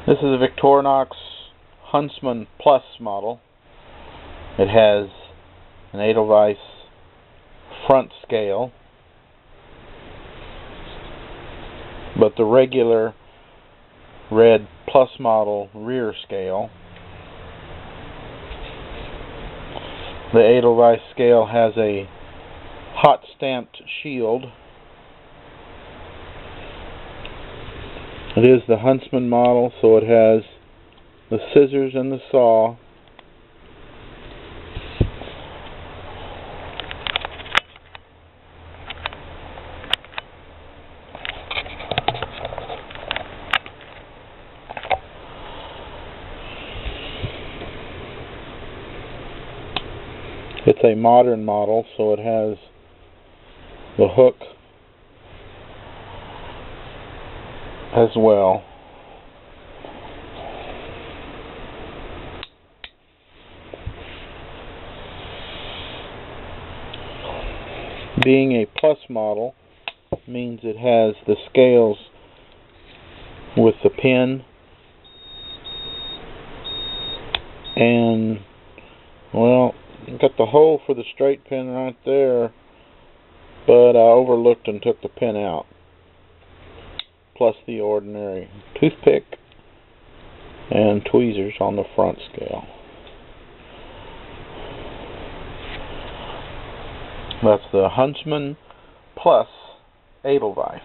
This is a Victorinox Huntsman Plus model. It has an Edelweiss front scale, but the regular red Plus model rear scale. The Edelweiss scale has a hot stamped shield. It is the Huntsman model, so it has the scissors and the saw. It's a modern model, so it has the hook as well. Being a plus model means it has the scales with the pin, and well, got the hole for the straight pin right there, but I overlooked and took the pin out, plus the ordinary toothpick and tweezers on the front scale. That's the Huntsman Plus Edelweiss.